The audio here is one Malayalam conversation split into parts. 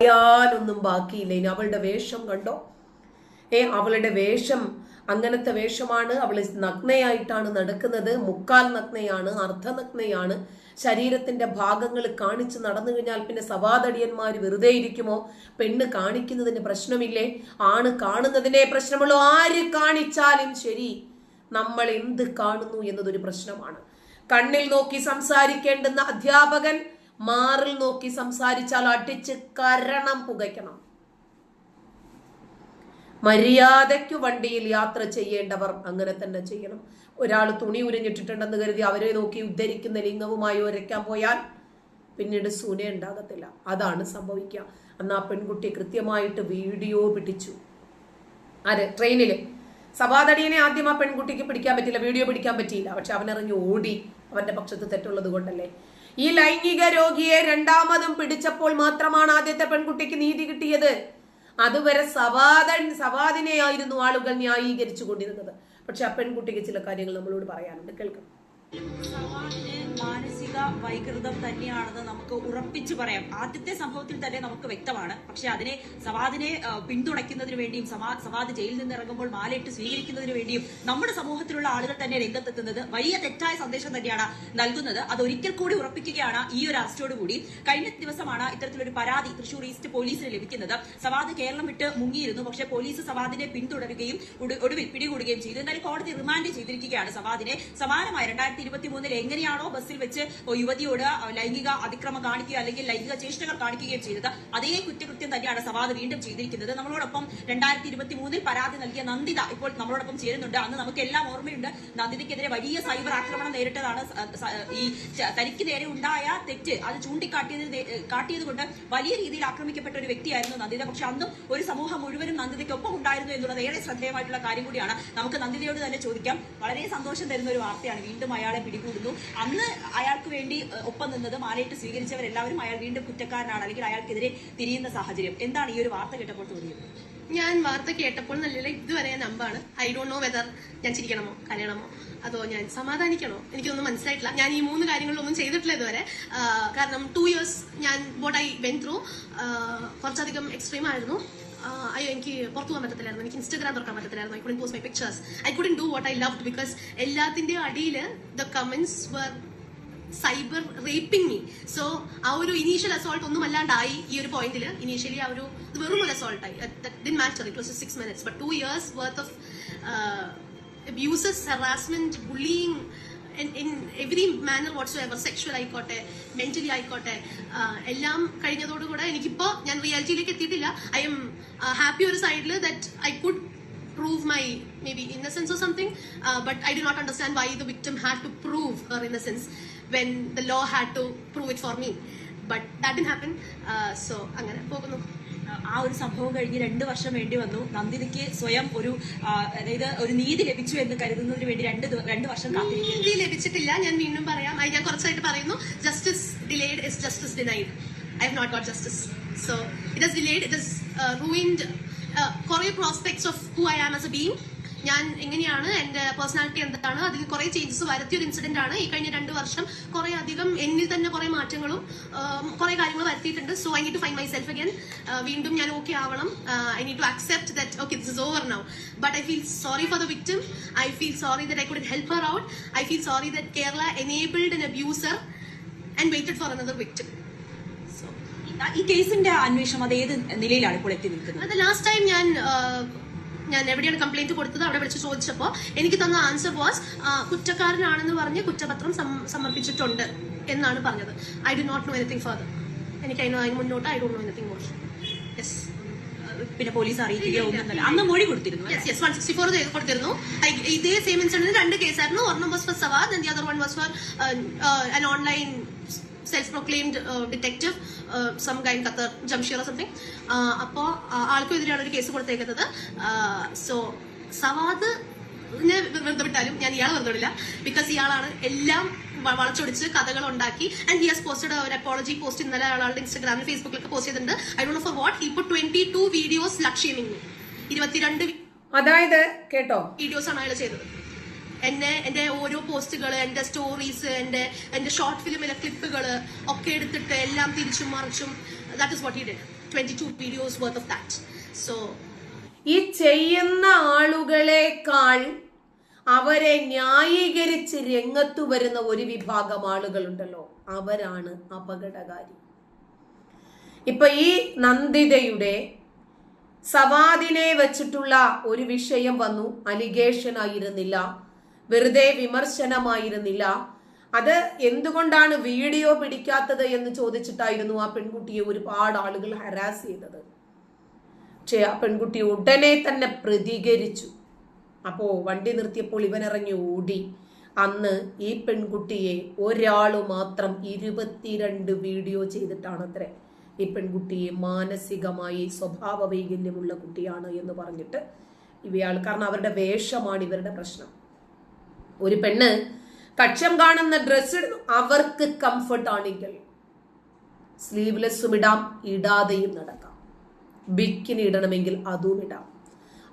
യാലൊന്നും ബാക്കിയില്ല. ഇനി അവളുടെ വേഷം കണ്ടോ, അവളുടെ വേഷം അങ്ങനത്തെ വേഷമാണ്. അവള് നഗ്നയായിട്ടാണ് നടക്കുന്നത്, മുക്കാൽ നഗ്നയാണ്, അർദ്ധനഗ്നയാണ്. ശരീരത്തിന്റെ ഭാഗങ്ങൾ കാണിച്ച് നടന്നു കഴിഞ്ഞാൽ പിന്നെ സവാദടിയന്മാർ വെറുതെ ഇരിക്കുമോ? പെണ്ണ് കാണിക്കുന്നതിന് പ്രശ്നമില്ലേ? ആണ് കാണുന്നതിനെ പ്രശ്നമുള്ളൂ. ആര് കാണിച്ചാലും ശരി, നമ്മൾ എന്ത് കാണുന്നു എന്നതൊരു പ്രശ്നമാണ്. കണ്ണിൽ നോക്കി സംസാരിക്കേണ്ടുന്ന അധ്യാപകൻ മാറിൽ നോക്കി സംസാരിച്ചാൽ അടിച്ച് കരണം പുകയ്ക്കണം. മര്യാദയ്ക്കു വണ്ടിയിൽ യാത്ര ചെയ്യേണ്ടവർ അങ്ങനെ തന്നെ ചെയ്യണം. ഒരാൾ തുണി ഉരിഞ്ഞിട്ടിട്ടുണ്ടെന്ന് കരുതി അവരെ നോക്കി ഉദ്ധരിക്കുന്ന ലിംഗവുമായി ഉരയ്ക്കാൻ പോയാൽ പിന്നീട് സൂന ഉണ്ടാകത്തില്ല. അതാണ് സംഭവിക്കുക. അന്ന് ആ പെൺകുട്ടി കൃത്യമായിട്ട് വീഡിയോ പിടിച്ചു. ട്രെയിനില് സവാദടിയനെ ആദ്യം ആ പെൺകുട്ടിക്ക് പിടിക്കാൻ പറ്റില്ല, വീഡിയോ പിടിക്കാൻ പറ്റിയില്ല. പക്ഷെ അവനിറങ്ങി ഓടി, അവന്റെ പക്ഷത്ത് തെറ്റുള്ളത് കൊണ്ടല്ലേ. ഈ ലൈംഗിക രോഗിയെ രണ്ടാമതും പിടിച്ചപ്പോൾ മാത്രമാണ് ആദ്യത്തെ പെൺകുട്ടിക്ക് നീതി കിട്ടിയത്. അതുവരെ സവാദിനെയായിരുന്നു ആളുകൾ ന്യായീകരിച്ചു കൊണ്ടിരുന്നത്. പക്ഷെ ആ പെൺകുട്ടിക്ക് ചില കാര്യങ്ങൾ നമ്മളോട് പറയാനുണ്ട്, കേൾക്കാം. സവാദിന് മാനസിക വൈകൃതം തന്നെയാണെന്ന് നമുക്ക് ഉറപ്പിച്ചു പറയാം. ആദ്യത്തെ സംഭവത്തിൽ തന്നെ നമുക്ക് വ്യക്തമാണ്. പക്ഷെ സവാദിനെ പിന്തുണയ്ക്കുന്നതിന് വേണ്ടിയും സവാദ് ജയിലിൽ നിന്ന് ഇറങ്ങുമ്പോൾ മാലയിട്ട് സ്വീകരിക്കുന്നതിന് വേണ്ടിയും നമ്മുടെ സമൂഹത്തിലുള്ള ആളുകൾ തന്നെ രംഗത്തെത്തുന്നത് വലിയ തെറ്റായ സന്ദേശം തന്നെയാണ് നൽകുന്നത്. അത് ഒരിക്കൽ കൂടി ഉറപ്പിക്കുകയാണ് ഈ ഒരു അറസ്റ്റോട് കൂടി. കഴിഞ്ഞ ദിവസമാണ് ഇത്തരത്തിലൊരു പരാതി തൃശൂർ ഈസ്റ്റ് പോലീസിന് ലഭിക്കുന്നത്. സവാദ് കേരളം വിട്ട് മുങ്ങിയിരുന്നു. പക്ഷേ പോലീസ് സവാദിനെ പിന്തുടരുകയും ഒടുവിൽ പിടികൂടുകയും ചെയ്തു. എന്നാലും കോടതി റിമാൻഡ് ചെയ്തിരിക്കുകയാണ് സവാദിനെ. സമാനമായ 2023 എങ്ങനെയാണോ ബസ്സിൽ വെച്ച് യുവതിയോട് ലൈംഗിക അതിക്രമം കാണിക്കുക അല്ലെങ്കിൽ ലൈംഗിക ചേഷ്ടകൾ കാണിക്കുകയും ചെയ്തത്, അതേ കുറ്റകൃത്യം തന്നെയാണ് സവാദ് വീണ്ടും ചെയ്തിരിക്കുന്നത്. നമ്മളോടൊപ്പം 2023 പരാതി നൽകിയ നന്ദിത ഇപ്പോൾ നമ്മളോടൊപ്പം ചേരുന്നുണ്ട്. അന്ന് നമുക്ക് എല്ലാം ഓർമ്മയുണ്ട്. നന്ദിതയ്ക്കെതിരെ വലിയ സൈബർ ആക്രമണം നേരിട്ടതാണ്. ഈ തനിക്ക് നേരെ ഉണ്ടായ തെറ്റ് അത് കാട്ടിയത് കൊണ്ട് വലിയ രീതിയിൽ ആക്രമിക്കപ്പെട്ട ഒരു വ്യക്തിയായിരുന്നു നന്ദിത. പക്ഷെ അന്നും ഒരു സമൂഹം മുഴുവനും നന്ദിതയ്ക്കൊപ്പം ഉണ്ടായിരുന്നു എന്നുള്ളത് ഏറെ ശ്രദ്ധേയമായിട്ടുള്ള കാര്യം കൂടിയാണ്. നമുക്ക് നന്ദിതയോട് തന്നെ ചോദിക്കാം. വളരെ സന്തോഷം തരുന്ന ഒരു വാർത്തയാണ്. വീണ്ടും അയാളെ പിടികൂടുന്നു. അന്ന് അയാൾക്ക് വേണ്ടി ഒപ്പം നിന്നത് മാലയിട്ട് സ്വീകരിച്ചവരെല്ലാവരും അയാൾ വീണ്ടും കുറ്റക്കാരനാണ് അല്ലെങ്കിൽ അയാൾക്കെതിരെ തിരിയുന്ന സാഹചര്യം. എന്താണ് ഈ ഒരു വാർത്ത കേട്ടപ്പോൾ തോന്നിയത്? ഞാൻ വാർത്ത കേട്ടപ്പോൾ നല്ല ഇതുവരെ നമ്പാണ്. ഐ ഡോണ്ട് നോ വെദർ ഞാൻ ചിരിക്കണമോ കരയണമോ അതോ ഞാൻ സമാധാനിക്കണോ, എനിക്കൊന്നും മനസ്സിലായിട്ടില്ല. ഞാൻ ഈ 3 കാര്യങ്ങളിലൊന്നും ചെയ്തിട്ടില്ല ഇതുവരെ. കാരണം 2 years ഞാൻ വാട്ട് ഐ വെന്റ് ത്രൂ കുറച്ചധികം എക്സ്ട്രീം ആയിരുന്നു. എനിക്ക് പുറത്തു പോകാൻ പറ്റത്തില്ലായിരുന്നു, എനിക്ക് ഇൻസ്റ്റാഗ്രാം തുറക്കാൻ പറ്റത്തില്ലായിരുന്നു. I couldn't post my pictures, I couldn't do what I loved because എല്ലാത്തിന്റെ അടിയിൽ the comments were cyber raping me. So ആ ഒരു ഇനീഷ്യൽ അസോൾട്ട് ഒന്നും അല്ലാണ്ടായി ഈ ഒരു പോയിന്റിൽ. ഇനീഷ്യലി ആ ഒരു വെറും ഒരു അസോൾട്ട് ആയി. Didn't matter, it was 6 minutes. But 2 years worth of abuses, harassment, bullying in every manner whatsoever, sexual ആയിക്കോട്ടെ മെന്റലി ആയിക്കോട്ടെ, എല്ലാം കഴിഞ്ഞതോടുകൂടെ എനിക്കിപ്പോ ഞാൻ റിയാലിറ്റിയിലേക്ക് എത്തിയിട്ടില്ല. ഐ എം ഹാപ്പി ഒരു സൈഡിൽ that I could prove my maybe innocence or something, but I do not understand why the victim had to prove her innocence when the law had to prove it for me. But that didn't happen. So അങ്ങനെ പോകുന്നു. ആ ഒരു സംഭവം കഴിഞ്ഞ് 2 വർഷം വേണ്ടി വന്നു നന്ദിതയ്ക്ക് സ്വയം അതായത് ഒരു നീതി ലഭിച്ചു എന്ന് കരുതുന്നതിന് വേണ്ടി 2 വർഷം കാത്തിരിക്കുന്നു. നീതി ലഭിച്ചിട്ടില്ല. ഞാൻ വീണ്ടും പറയാം, ഞാൻ കുറച്ചായിട്ട് പറയുന്നു. Justice delayed is justice denied. I have not got justice. So it has delayed, it has ruined കുറെ prospects of who I am as a being. ഞാൻ എങ്ങനെയാണ്, എന്റെ പേഴ്സണാലിറ്റി എന്താണ്, അതിൽ കുറെ ചേഞ്ചസ് വരുത്തിയ ഒരു ഇൻസിഡന്റ് ആണ്. ഈ കഴിഞ്ഞ 2 വർഷം കുറെ അധികം എന്നിൽ തന്നെ കുറെ മാറ്റങ്ങളും കുറെ കാര്യങ്ങൾ വരുത്തിയിട്ടുണ്ട്. So I need to find my self again. വീണ്ടും ഞാൻ ഓക്കെ ആവണം. I need to accept that okay this is over now. But I feel sorry for the victim. I feel sorry that I couldn't help her out. I feel sorry that Kerala enabled an abuser and waited for another victim. ഈ കേസിന്റെ അന്വേഷണം അത് ഏത് നിലയിലാണ് ഇപ്പോൾ എത്തി നിൽക്കുന്നത്? അത് ലാസ്റ്റ് ടൈം ഞാൻ എവിടെയാണ് കംപ്ലൈന്റ് കൊടുത്തത് അവിടെ വിളിച്ച് ചോദിച്ചപ്പോൾ എനിക്ക് തന്ന ആൻസർ വാസ് കുറ്റക്കാരനാണെന്ന് പറഞ്ഞ് കുറ്റപത്രം സമർപ്പിച്ചിട്ടുണ്ട് എന്നാണ് പറഞ്ഞത്. I do not know anything further. എനിക്ക് അതിന് മുന്നോട്ട് I don't know anything more. Yes. പിന്നെ പോലീസ് അറിയിക്കുകയോ അന്ന് മൊഴി കൊടുത്തിരുന്നു. 164 കൊടുത്തിരുന്നു. ഇതേ സെയിം ഇൻസിഡന്റ് 2 കേസായിരുന്നു. ഒരെണ്ണം was for Savad and the other one was for an online self-proclaimed detective, some guy in Qatar, Jamshir or something. അപ്പോൾ ആൾക്കും എതിരെയാണ് ഒരു കേസ് കൊടുത്തേക്കുന്നത്. സോ സവാദിനെ വെറുതെ വിട്ടാലും ഞാൻ ഇയാളെ വെറുതെ വിടില്ല. ബിക്കോസ് ഇയാളാണ് എല്ലാം വളച്ചൊടിച്ച് കഥകൾ ഉണ്ടാക്കി. ആൻഡ് ഹി ഹാസ് പോസ്റ്റഡ് ഒരു അപ്പോളജി പോസ്റ്റ് ഇന്നലെ ആളുടെ ഇൻസ്റ്റാഗ്രാമിൽ ഫേസ്ബുക്കിലൊക്കെ പോസ്റ്റ് ചെയ്തിട്ടുണ്ട്. I don't know for what. He put 22 videos ലക്ഷ്യമിങ്. 22 അതായത് കേട്ടോ വീഡിയോസ് ആണ് അയാൾ ചെയ്തത്. എന്റെ ഓരോ പോസ്റ്റുകൾ, എന്റെ സ്റ്റോറീസ്, എന്റെ ഷോർട്ട് ഫിലിമിലെ ക്ലിപ്പുകൾ ഒക്കെ എടുത്തിട്ട് എല്ലാം തിരിച്ചും മറിച്ചും. That is what he did. 22 videos worth of that. So ഈ ചെയ്യുന്ന ആളുകളെക്കാൾ അവരെ ന്യായീകരിച്ച് രംഗത്തു വരുന്ന ഒരു വിഭാഗം ആളുകളുണ്ടല്ലോ, അവരാണ് അപകടകാരി. ഇപ്പൊ ഈ നന്ദിതയുടെ സവാദിനെ വെച്ചിട്ടുള്ള ഒരു വിഷയം വന്നു, അലിഗേഷൻ ആയിരുന്നില്ല, വെറുതെ വിമർശനമായിരുന്നില്ല. അത് എന്തുകൊണ്ടാണ് വീഡിയോ പിടിക്കാത്തത് എന്ന് ചോദിച്ചിട്ടായിരുന്നു ആ പെൺകുട്ടിയെ ഒരുപാട് ആളുകൾ ഹരാസ് ചെയ്തത്. പക്ഷെ ആ പെൺകുട്ടി ഉടനെ തന്നെ പ്രതികരിച്ചു. അപ്പോ വണ്ടി നിർത്തിയപ്പോൾ ഇവനിറങ്ങി ഓടി. അന്ന് ഈ പെൺകുട്ടിയെ ഒരാള് മാത്രം 22 വീഡിയോ ചെയ്തിട്ടാണ് അത്രേ ഈ പെൺകുട്ടിയെ മാനസികമായി സ്വഭാവ വൈകല്യമുള്ള കുട്ടിയാണ് എന്ന് പറഞ്ഞിട്ട് ഇവയാൾ, കാരണം അവരുടെ വേഷമാണ് ഇവരുടെ പ്രശ്നം. ഒരു പെണ്ണ് കക്ഷം കാണുന്ന ഡ്രസ് അവർക്ക് കംഫർട്ട് ആണെങ്കിൽ സ്ലീവ്ലെസ്സും ഇടാം, ഇടാതെയും നടക്കാം. ബിക്കിനി ഇടണമെങ്കിൽ അതും ഇടാം.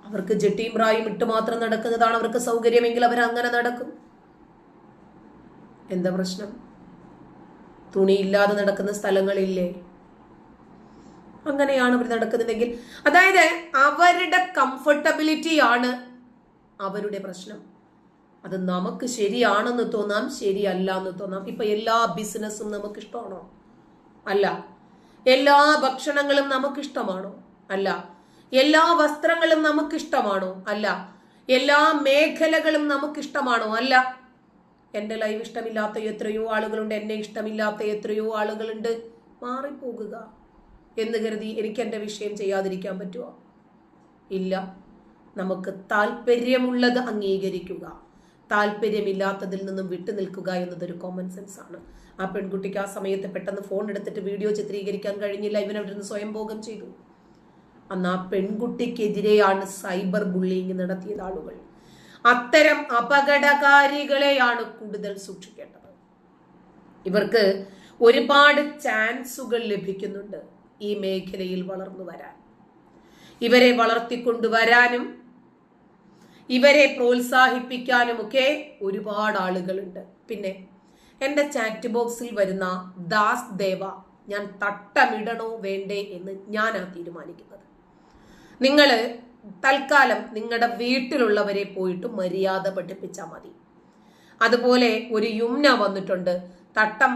അവർക്ക് ജട്ടിയും ബ്രായും ഇട്ട് മാത്രം നടക്കുന്നതാണ് അവർക്ക് സൗകര്യമെങ്കിൽ അവർ അങ്ങനെ നടക്കും. എന്താ പ്രശ്നം? തുണിയില്ലാതെ നടക്കുന്ന സ്ഥലങ്ങളില്ലേ? അങ്ങനെയാണ് അവർ നടക്കുന്നുണ്ടെങ്കിൽ, അതായത് അവരുടെ കംഫർട്ടബിലിറ്റി ആണ് അവരുടെ പ്രശ്നം. അത് നമുക്ക് ശരിയാണെന്ന് തോന്നാം, ശരിയല്ല എന്ന് തോന്നാം. ഇപ്പൊ എല്ലാ ബിസിനസ്സും നമുക്ക് ഇഷ്ടമാണോ? അല്ല. എല്ലാ ഭക്ഷണങ്ങളും നമുക്ക് ഇഷ്ടമാണോ? അല്ല. എല്ലാ വസ്ത്രങ്ങളും നമുക്ക് ഇഷ്ടമാണോ? അല്ല. എല്ലാ മേഖലകളും നമുക്ക് ഇഷ്ടമാണോ? അല്ല. എന്റെ ലൈവ് ഇഷ്ടമില്ലാത്ത എത്രയോ ആളുകളുണ്ട്, എന്നെ ഇഷ്ടമില്ലാത്ത എത്രയോ ആളുകളുണ്ട്. മാറിപ്പോകുക എന്ന് കരുതി എനിക്ക് എന്റെ വിഷയം ചെയ്യാതിരിക്കാൻ പറ്റുമോ? ഇല്ല. നമുക്ക് താല്പര്യമുള്ളത് അംഗീകരിക്കുക, താല്പര്യമില്ലാത്തതിൽ നിന്നും വിട്ടു നിൽക്കുക എന്നതൊരു കോമൺ സെൻസ് ആണ്. ആ പെൺകുട്ടിക്ക് ആ സമയത്ത് പെട്ടെന്ന് ഫോൺ എടുത്തിട്ട് വീഡിയോ ചിത്രീകരിക്കാൻ കഴിഞ്ഞില്ല. ഇവനവിടെ നിന്ന് സ്വയംഭോഗം ചെയ്തു. അന്ന് ആ പെൺകുട്ടിക്കെതിരെയാണ് സൈബർ ബുള്ളിങ് നടത്തിയത് ആളുകൾ. അത്തരം അപകടകാരികളെയാണ് കൂടുതൽ സൂക്ഷിക്കേണ്ടത്. ഇവർക്ക് ഒരുപാട് ചാൻസുകൾ ലഭിക്കുന്നുണ്ട് ഈ മേഖലയിൽ വളർന്നു വരാൻ. ഇവരെ വളർത്തിക്കൊണ്ടുവരാനും ഇവരെ പ്രോത്സാഹിപ്പിക്കാനുമൊക്കെ ഒരുപാട് ആളുകളുണ്ട്. പിന്നെ എൻ്റെ ചാറ്റ് ബോക്സിൽ വരുന്ന ദാസ് ദേവ ഞാൻ തട്ടമിടണോ വേണ്ടേ എന്ന് ഞാനാ തീരുമാനിക്കുന്നത്. നിങ്ങൾ തൽക്കാലം നിങ്ങളുടെ വീട്ടിലുള്ളവരെ പോയിട്ട് മര്യാദ പഠിപ്പിച്ചാൽ മതി. അതുപോലെ ഒരു യുമ്ന വന്നിട്ടുണ്ട്, തട്ടം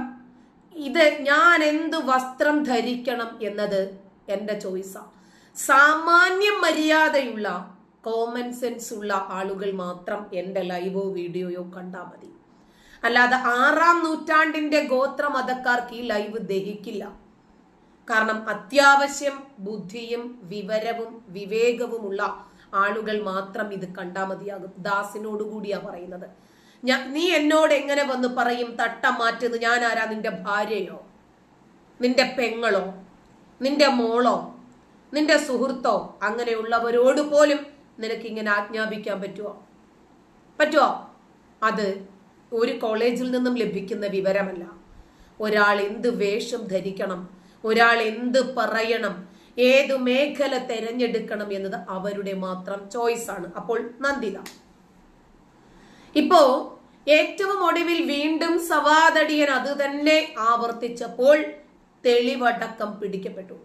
ഇത് ഞാൻ എന്ത് വസ്ത്രം ധരിക്കണം എന്നത് എൻ്റെ ചോയ്സാ. സാമാന്യ മര്യാദയുള്ള കോമൺ സെൻസ് ഉള്ള ആളുകൾ മാത്രം എൻ്റെ ലൈവോ വീഡിയോയോ കണ്ടാൽ മതി. അല്ലാതെ 6-ാം നൂറ്റാണ്ടിന്റെ ഗോത്രമതക്കാർക്ക് ഈ ലൈവ് ദഹിക്കില്ല. കാരണം അത്യാവശ്യം ബുദ്ധിയും വിവരവും വിവേകവുമുള്ള ആളുകൾ മാത്രം ഇത് കണ്ടാൽ മതിയാകും. ദാസിനോടുകൂടിയാ പറയുന്നത്. നീ എന്നോട് എങ്ങനെ വന്ന് പറയും തട്ടം മാറ്റുന്നു? ഞാൻ ആരാ? നിന്റെ ഭാര്യയോ, നിന്റെ പെങ്ങളോ, നിന്റെ മോളോ, നിന്റെ സുഹൃത്തോ? അങ്ങനെയുള്ളവരോട് പോലും നിനക്ക് ഇങ്ങനെ ആജ്ഞാപിക്കാൻ പറ്റുമോ? അത് ഒരു കോളേജിൽ നിന്നും ലഭിക്കുന്ന വിവരമല്ല. ഒരാൾ എന്ത് വേഷം ധരിക്കണം, ഒരാൾ എന്ത് പറയണം, ഏതു മേഖല തെരഞ്ഞെടുക്കണം എന്നത് അവരുടെ മാത്രം ചോയ്സ് ആണ്. അപ്പോൾ നന്ദിത ഇപ്പോ ഏറ്റവും ഒടുവിൽ വീണ്ടും സവാദടിയൻ അത് തന്നെ ആവർത്തിച്ചപ്പോൾ തെളിവടക്കം പിടിക്കപ്പെട്ടു.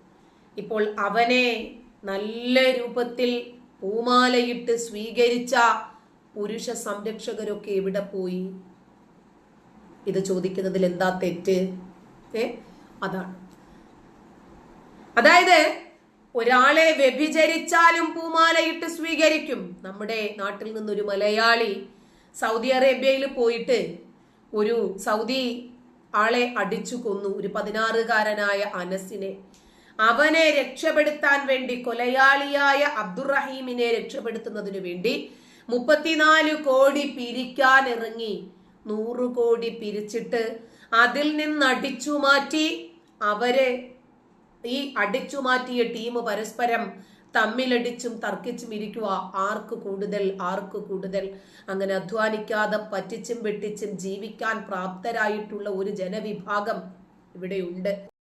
ഇപ്പോൾ അവനെ നല്ല രൂപത്തിൽ പൂമാലയിട്ട് സ്വീകരിച്ച പുരുഷ സംരക്ഷകരൊക്കെ എവിടെ പോയി? ഇത് ചോദിക്കുന്നതിൽ എന്താ തെറ്റ്? അതാണ്. അതായത് ഒരാളെ വ്യഭിചരിച്ചാലും പൂമാലയിട്ട് സ്വീകരിക്കും. നമ്മുടെ നാട്ടിൽ നിന്നൊരു മലയാളി സൗദി അറേബ്യയിൽ പോയിട്ട് ഒരു സൗദി ആളെ അടിച്ചു കൊന്നു, ഒരു 16-കാരനായ അനസിനെ. അവനെ രക്ഷപ്പെടുത്താൻ വേണ്ടി, കൊലയാളിയായ അബ്ദുറഹീമിനെ രക്ഷപ്പെടുത്തുന്നതിനു വേണ്ടി 34 കോടി പിരിക്കാൻ ഇറങ്ങി. 100 കോടി പിരിച്ചിട്ട് അതിൽ നിന്ന് അടിച്ചു മാറ്റി. അവരെ ഈ അടിച്ചു മാറ്റിയ ടീം പരസ്പരം തമ്മിലടിച്ചും തർക്കിച്ചും ഇരിക്കുക. ആർക്ക് കൂടുതൽ. അങ്ങനെ അധ്വാനിക്കാതെ പറ്റിച്ചും വെട്ടിച്ചും ജീവിക്കാൻ പ്രാപ്തരായിട്ടുള്ള ഒരു ജനവിഭാഗം ഇവിടെയുണ്ട്.